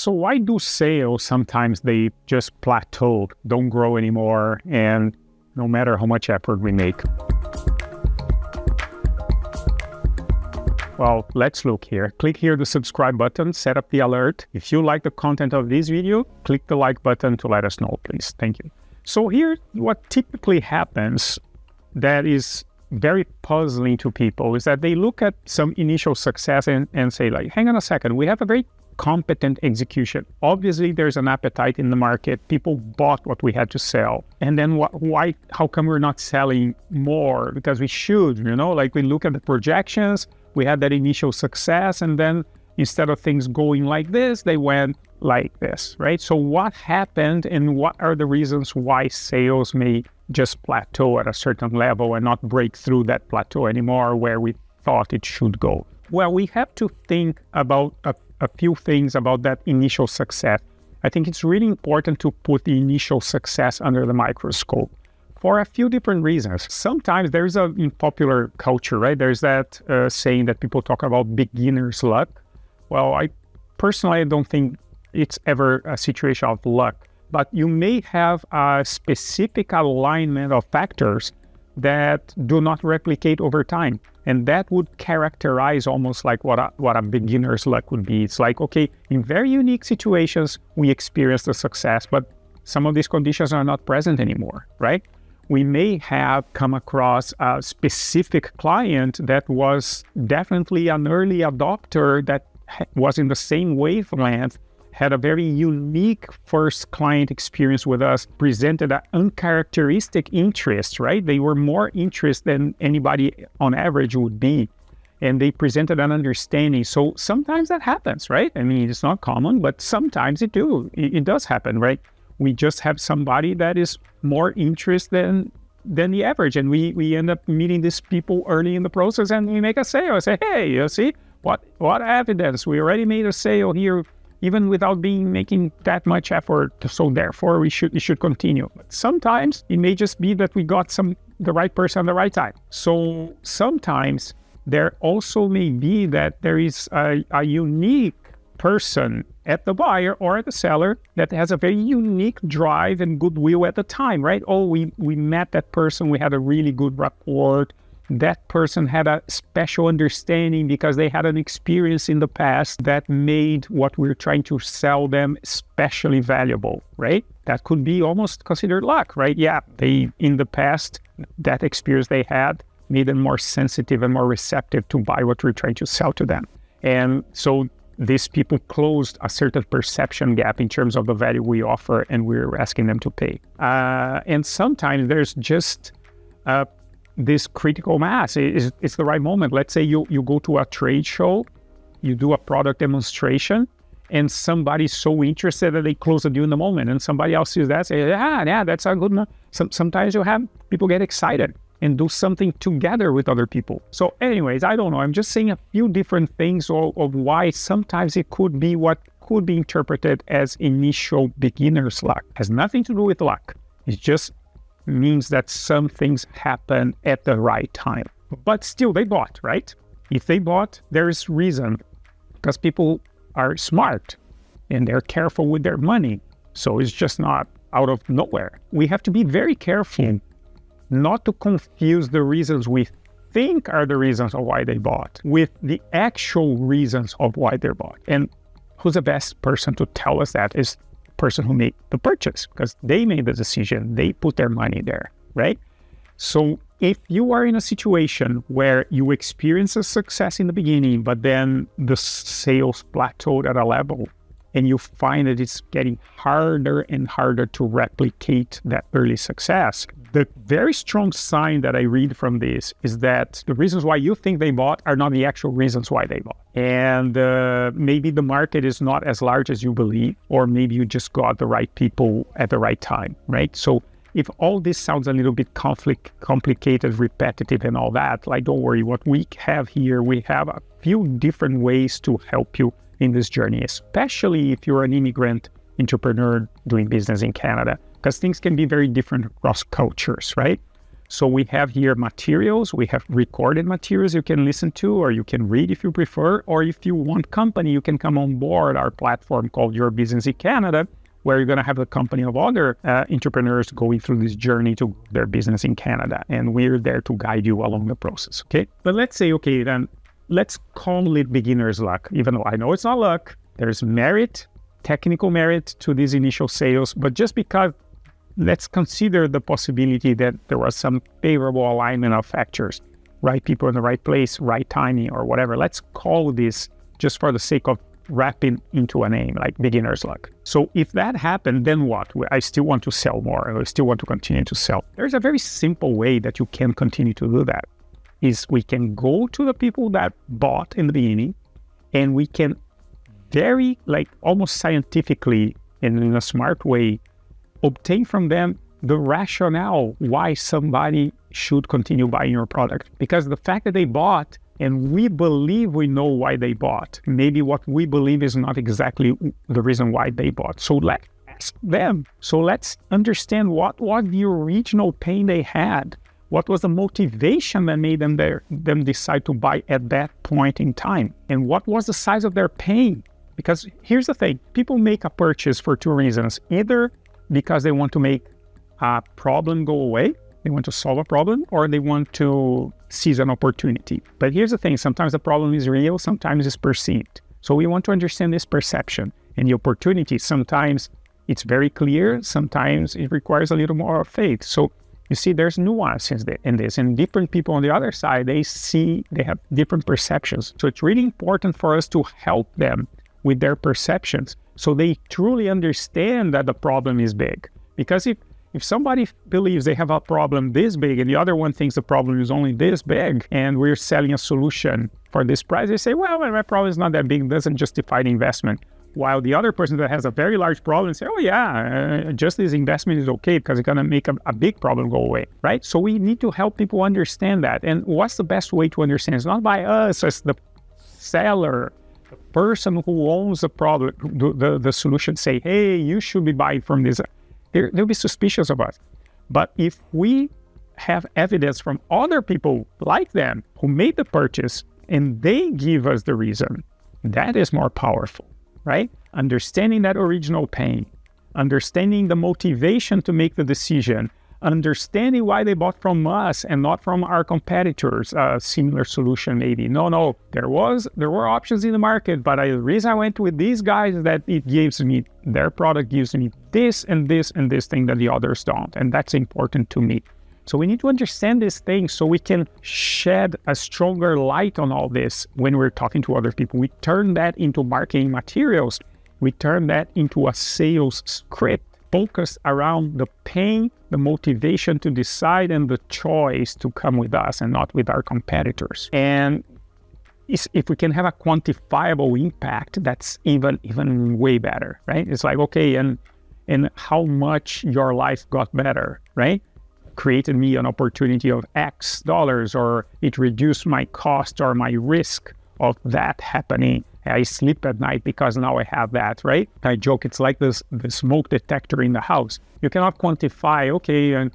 So why do sales sometimes they just plateau, don't grow anymore, and no matter how much effort we make? Well, let's look here. Click here the subscribe button, set up the alert. If you like the content of this video, click the like button to let us know, please. Thank you. So here, what typically happens that is very puzzling to people is that they look at some initial success and say like, hang on a second, we have a very competent execution. Obviously, there's an appetite in the market. People bought what we had to sell. And then how come we're not selling more? Because we should, like we look at the projections, we had that initial success, and then instead of things going like this, they went like this, right? So what happened and what are the reasons why sales may just plateau at a certain level and not break through that plateau anymore where we thought it should go? Well, we have to think about a few things about that initial success. I think it's really important to put the initial success under the microscope for a few different reasons. Sometimes there's in popular culture, right? There's that saying that people talk about beginner's luck. Well, I personally don't think it's ever a situation of luck, but you may have a specific alignment of factors that do not replicate over time. And that would characterize almost like what a beginner's luck would be. It's like, okay, in very unique situations, we experience the success, but some of these conditions are not present anymore, right? We may have come across a specific client that was definitely an early adopter that was in the same wavelength, had a very unique first client experience with us, presented an uncharacteristic interest, right? They were more interested than anybody on average would be. And they presented an understanding. So sometimes that happens, right? I mean, it's not common, but sometimes it does happen, right? We just have somebody that is more interested than the average. And we end up meeting these people early in the process and we make a sale. I say, hey, you see, what evidence? We already made a sale here, even without making that much effort. So therefore, it should continue. But sometimes it may just be that we got the right person at the right time. So sometimes there also may be that there is a unique person at the buyer or at the seller that has a very unique drive and goodwill at the time, right? Oh, we met that person, we had a really good rapport. That person had a special understanding because they had an experience in the past that made what we're trying to sell them especially valuable, right? That could be almost considered luck, right? Yeah, in the past, that experience they had made them more sensitive and more receptive to buy what we're trying to sell to them. And so these people closed a certain perception gap in terms of the value we offer and we're asking them to pay. And sometimes there's just this critical mass. It's the right moment. Let's say you go to a trade show, you do a product demonstration, and somebody's so interested that they close the deal in the moment, and somebody else sees that, say, yeah, that's a good enough. Sometimes you have people get excited and do something together with other people. So anyways, I don't know. I'm just saying a few different things of why sometimes it could be what could be interpreted as initial beginner's luck. It has nothing to do with luck. It just means that some things happen at the right time. But still, they bought, right? If they bought, there is reason, because people are smart and they're careful with their money. So it's just not out of nowhere. We have to be very careful not to confuse the reasons we think are the reasons of why they bought with the actual reasons of why they bought. And who's the best person to tell us that is the person who made the purchase, because they made the decision, they put their money there, right? So if you are in a situation where you experience a success in the beginning, but then the sales plateaued at a level and you find that it's getting harder and harder to replicate that early success, the very strong sign that I read from this is that the reasons why you think they bought are not the actual reasons why they bought. And maybe the market is not as large as you believe, or maybe you just got the right people at the right time, right? So if all this sounds a little bit complicated, repetitive and all that, like, don't worry, what we have here, we have a few different ways to help you in this journey, especially if you're an immigrant entrepreneur doing business in Canada, because things can be very different across cultures, right? So we have here materials, we have recorded materials you can listen to, or you can read if you prefer, or if you want company, you can come on board our platform called Your Business in Canada, where you're going to have a company of other entrepreneurs going through this journey to their business in Canada. And we're there to guide you along the process, okay? But let's say, okay, then let's call it beginner's luck, even though I know it's not luck. There's merit, technical merit to these initial sales, but just because let's consider the possibility that there was some favorable alignment of factors, right people in the right place, right timing, or whatever. Let's call this, just for the sake of wrapping into a name, like beginner's luck. So if that happened, then what? I still want to sell more. I still want to continue to sell. There's a very simple way that you can continue to do that. Is we can go to the people that bought in the beginning, and we can very, like almost scientifically and in a smart way, obtain from them the rationale why somebody should continue buying your product. Because the fact that they bought, and we believe we know why they bought, maybe what we believe is not exactly the reason why they bought. So let's ask them. So let's understand what was the original pain they had. What was the motivation that made them decide to buy at that point in time? And what was the size of their pain? Because here's the thing, people make a purchase for two reasons. Either because they want to make a problem go away, they want to solve a problem, or they want to seize an opportunity. But here's the thing, sometimes the problem is real, sometimes it's perceived. So we want to understand this perception. And the opportunity, sometimes it's very clear, sometimes it requires a little more faith. So you see, there's nuances in this, and different people on the other side, they have different perceptions. So it's really important for us to help them with their perceptions, so they truly understand that the problem is big. Because if somebody believes they have a problem this big and the other one thinks the problem is only this big, and we're selling a solution for this price, they say, well, my problem is not that big, it doesn't justify the investment. While the other person that has a very large problem say, oh yeah, just this investment is okay because it's going to make a big problem go away, right? So we need to help people understand that. And what's the best way to understand? It's not by us as the seller, the person who owns the product, the solution, say, hey, you should be buying from this. They'll be suspicious of us. But if we have evidence from other people like them who made the purchase and they give us the reason, that is more powerful, right? Understanding that original pain, understanding the motivation to make the decision, understanding why they bought from us and not from our competitors, a similar solution maybe. No, there were options in the market, but the reason I went with these guys is that their product gives me this and this and this thing that the others don't, and that's important to me. So we need to understand these things so we can shed a stronger light on all this when we're talking to other people. We turn that into marketing materials. We turn that into a sales script focused around the pain, the motivation to decide, and the choice to come with us and not with our competitors. And if we can have a quantifiable impact, that's even way better, right? It's like, okay, and how much your life got better, right? Created me an opportunity of X dollars, or it reduced my cost or my risk of that happening. I sleep at night because now I have that, right? I joke, it's like the smoke detector in the house. You cannot quantify, okay, and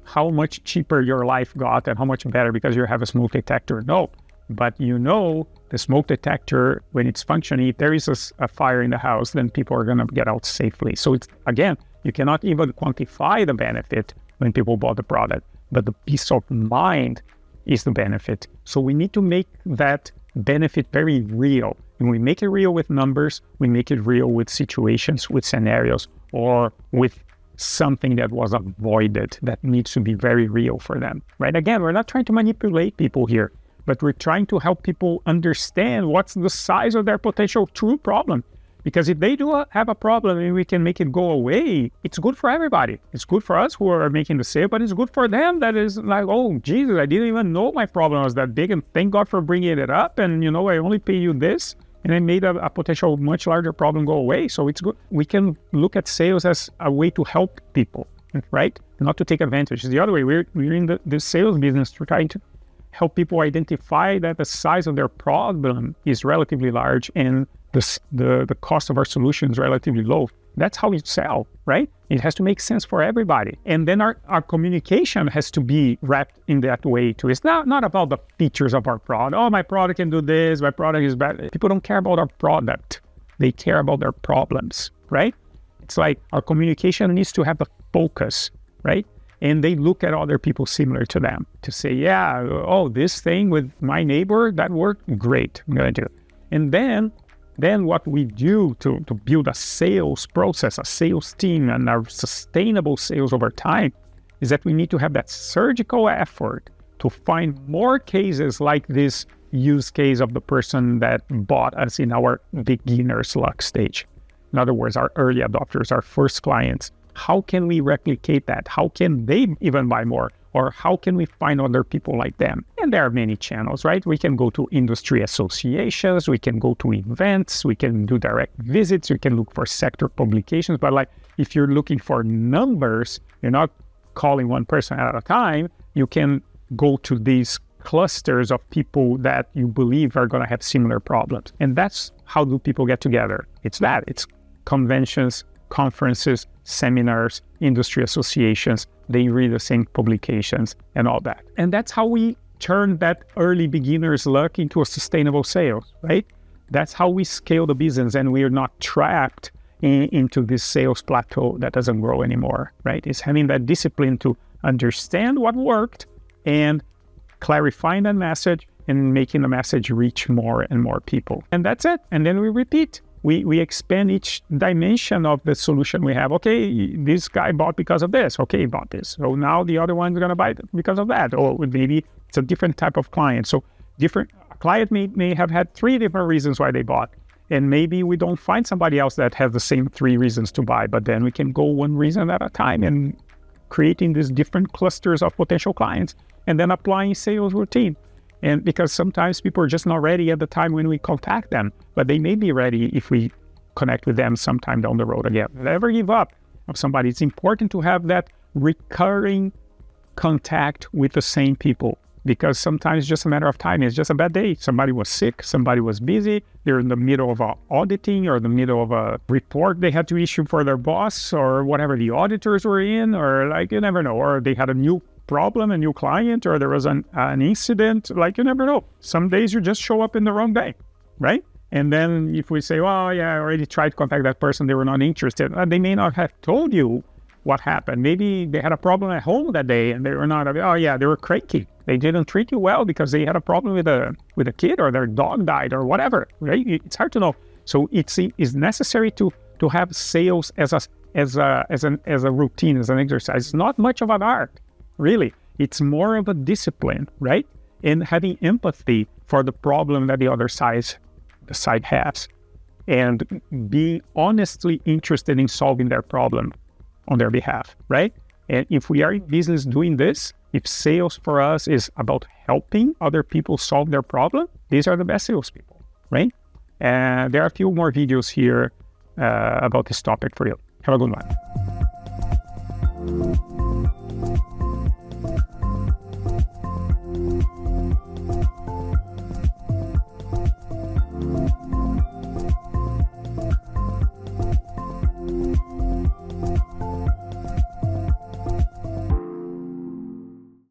how much cheaper your life got and how much better because you have a smoke detector. No, but you know the smoke detector, when it's functioning, if there is a fire in the house, then people are going to get out safely. So it's, again, you cannot even quantify the benefit when people bought the product, but the peace of mind is the benefit. So we need to make that benefit very real. And we make it real with numbers, we make it real with situations, with scenarios, or with something that was avoided that needs to be very real for them, right? Again, we're not trying to manipulate people here, but we're trying to help people understand what's the size of their potential true problem. Because if they do have a problem and we can make it go away, it's good for everybody. It's good for us who are making the sale, but it's good for them that is like, oh, Jesus, I didn't even know my problem was that big, and thank God for bringing it up. And, I only pay you this, and I made a potential much larger problem go away. So it's good. We can look at sales as a way to help people, right? Not to take advantage. It's the other way. We're in the sales business to trying to help people identify that the size of their problem is relatively large and the cost of our solution is relatively low. That's how we sell, right? It has to make sense for everybody. And then our communication has to be wrapped in that way too. It's not about the features of our product. Oh, my product can do this, my product is bad. People don't care about our product. They care about their problems, right? It's like our communication needs to have the focus, right? And they look at other people similar to them to say, yeah, oh, this thing with my neighbor, that worked great, I'm gonna do it. And then what we do to build a sales process, a sales team, and a sustainable sales over time is that we need to have that surgical effort to find more cases like this use case of the person that bought us in our beginner's luck stage. In other words, our early adopters, our first clients. How can we replicate that? How can they even buy more? Or how can we find other people like them? And there are many channels, right? We can go to industry associations, we can go to events, we can do direct visits, we can look for sector publications. But like, if you're looking for numbers, you're not calling one person at a time, you can go to these clusters of people that you believe are going to have similar problems. And that's how do people get together. It's conventions, conferences, seminars, industry associations. They read the same publications and all that. And that's how we turn that early beginner's luck into a sustainable sales, right? That's how we scale the business, and we're not trapped into this sales plateau that doesn't grow anymore, right? It's having that discipline to understand what worked and clarifying that message and making the message reach more and more people. And that's it. And then we repeat. We expand each dimension of the solution we have. Okay, this guy bought because of this. Okay, he bought this. So now the other one's going to buy it because of that. Or maybe it's a different type of client. So a client may have had 3 different reasons why they bought. And maybe we don't find somebody else that has the same 3 reasons to buy, but then we can go one reason at a time and creating these different clusters of potential clients and then applying sales routine. And because sometimes people are just not ready at the time when we contact them, but they may be ready if we connect with them sometime down the road again. Never give up on somebody. It's important to have that recurring contact with the same people, because sometimes it's just a matter of time. It's just a bad day. Somebody was sick, somebody was busy, they're in the middle of auditing or in the middle of a report they had to issue for their boss or whatever the auditors were in, or like, you never know, or they had a new problem, a new client, or there was an incident, like, you never know. Some days you just show up in the wrong day, right? And then if we say, well, yeah, I already tried to contact that person, they were not interested. They may not have told you what happened. Maybe they had a problem at home that day and they were not, oh yeah, they were cranky. They didn't treat you well because they had a problem with a kid, or their dog died or whatever, right? It's hard to know. So it's necessary to have sales as a routine, as an exercise. It's not much of an art. Really, it's more of a discipline, right? And having empathy for the problem that the other side has, and being honestly interested in solving their problem on their behalf, right? And if we are in business doing this, if sales for us is about helping other people solve their problem, these are the best salespeople, right? And there are a few more videos here about this topic for you. Have a good one.